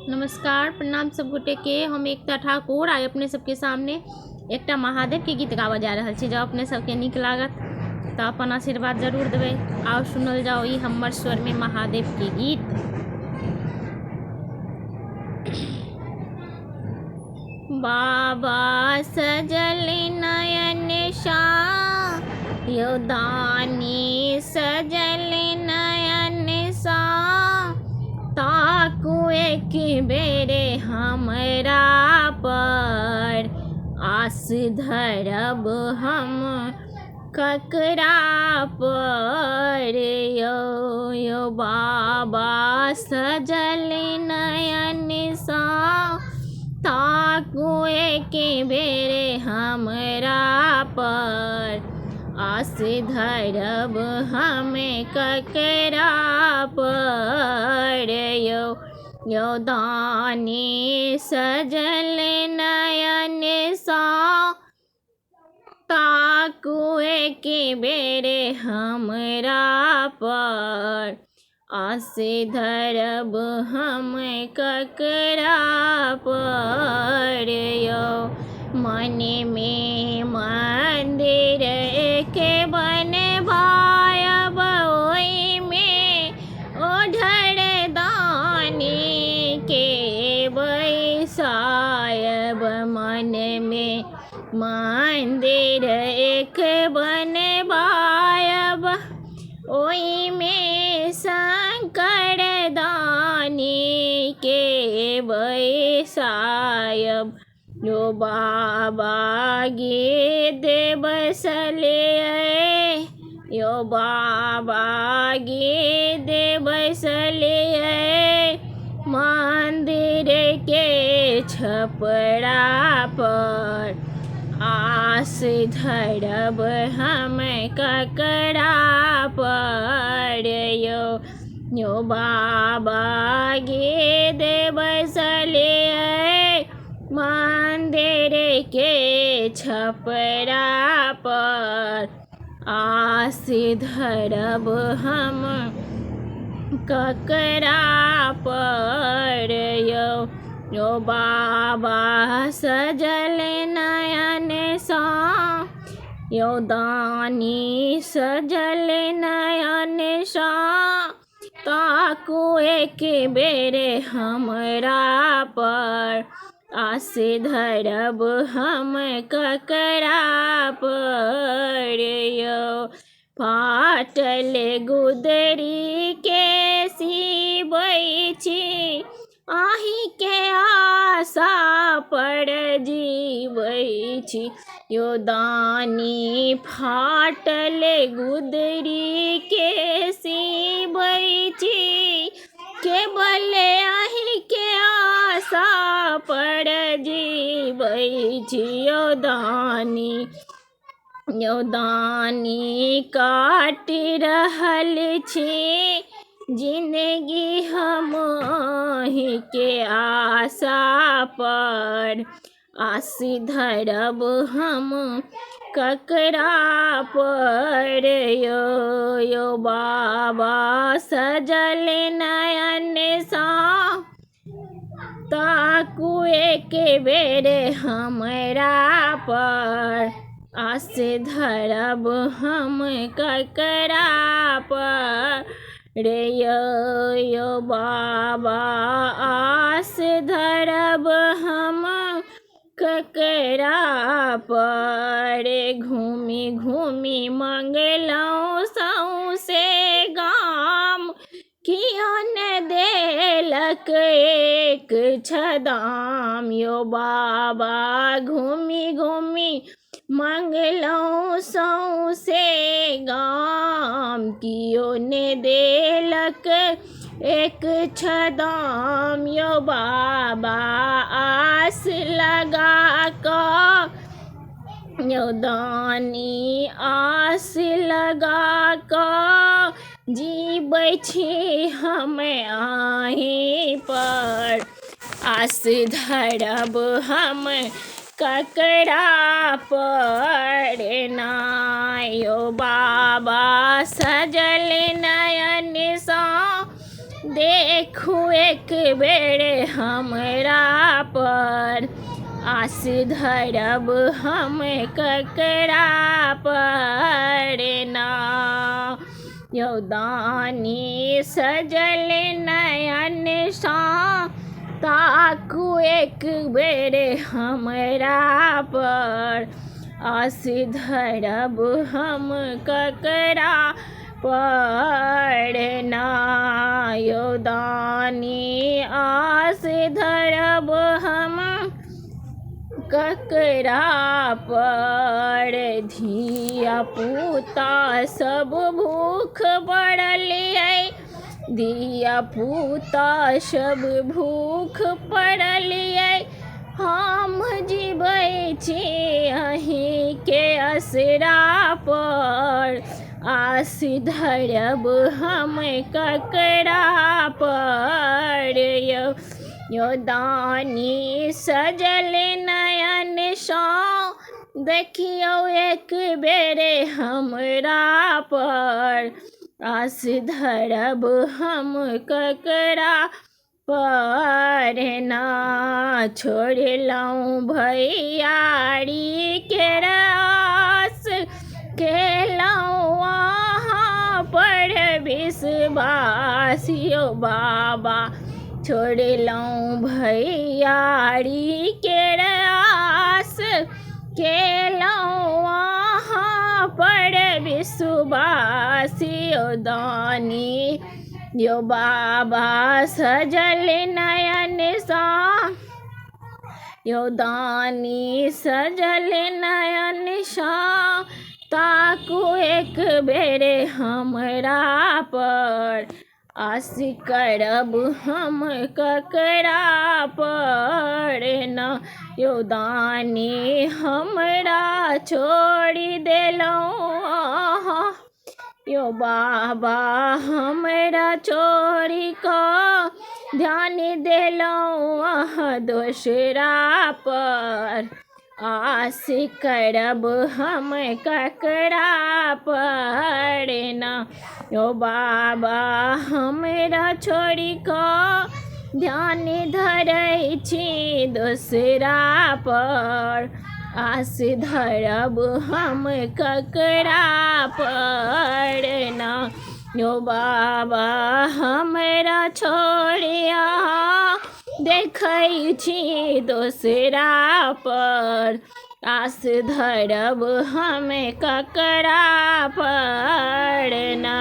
नमस्कार प्रणाम सब गोटे के। हम एकता ठाकुर आइ अपने सबके सामने एकटा महादेव के गीत गावा जा रहल छी। जब अपने सबके नीक लागत तो अपन आशीर्वाद जरूर देवे। आओ सुनल जाओ ई हमर स्वर में महादेव के गीत। बाबा सजल नयन शाह यो दानी सजल नयन शाह ताकू एक बेरे हमरा पर आस धरब हम ककरा पर यो बाबा सजल नयन सा ताकू एक बेरे हमरा पर आस धरब हमें ककरा पर यो दानी सजल नयन सा ताकू एक बेरे हमरा पर आस धरब हम ककरा पर मन में मंदिर के बनवायब ओई में ओढ़र दानी के बैसायब। मन में मंदिर एक बनवायब ओई में शंकर दानी के बैसायब। यो बाबा गीत बसले यो बाबा गीत बसले मंदिर के छपरा पर आस धरब हम ककरा पर यो बाबा गीत बसले मंदिर के छपरा पर आस धरब हम ककरा पर यो बाबा सजल नयन सा यो दानी सजल नयन सा ताकू एक बेरे हमरा पर आस धरब हम ककरा पर फाटल गुदरी के सिबै छी आही के आशा पर जीबै छी। यो दानी फाटल गुदरी के सिबै छी केवल आही के आशा पर जीबै छी। यो दानी काट रहल छी जिंदगी हम ही के आशा पर आस धरब हम ककरा पर यो बाबा सजल नयन सा ताकू एक बेरे हमरा पर आस धरब हम ककरा पर यो बाबा आस धरब हम ककरा पर। घूमी घूमी मंगलौं सौंसे गाम कियन देलक एक छदाम। यो बाबा घूमी घूमी मंगलौं सौंसे गाम कियो ने देलक एक छदाम। यो बाबा आस लगा कर यो दानी आस लगा कर जीबै छी हम आही पर आस धरब हम ककरा पर ना। यो बाबा सजल नयन सा देखू एक बेर हमरा पर, आस धरब हम ककरा पर ना। यौ दानी सजल नयन सा, ताकू एक बेर हमरा पर, आस धरब हम ककरा पर ना। यौ दानी आस धरब हम ककरा पर। धिया पुता सब भूख पड़ल अइ, धिया पुता सब भूख पड़ल अइ, हम जीबै छी अहींके असरा पर, आस धरब हम ककरा पर। यौ दानी सजल नयन सा, देखियौ एक बेर हमरा पर, आस धरब हम ककरा पर ना। छोड़लहुँ भैयारी केर आस, केलहुँ अहाँ पर विश्वास। यौ बाबा छोड़लहुँ भैयारी केर आस, केलहुँ अहाँ पर विश्वास। यौ दानी यौ बाबा सजल नयन सा, यौ दानी सजल नयन सा, ताकू एक बेर हमरा पर, आस करब हम ककरा पर ना। यौ दानी हमरा छोड़ि देलहुँ अहाँ, यौ बाबा हमरा छोड़ि कऽ ध्यान देलहुँ अहाँ दोसरा पर, आस करब हम ककरा पर ना। यौ बाबा हमरा छोड़ि कऽ ध्यान धरै छी दोसरा पर, आस धरब हम ककरा पर ना। यौ बाबा हमरा छोड़ि अहाँ देखै छी दोसरा पर, आस धरब हम ककरा पर ना।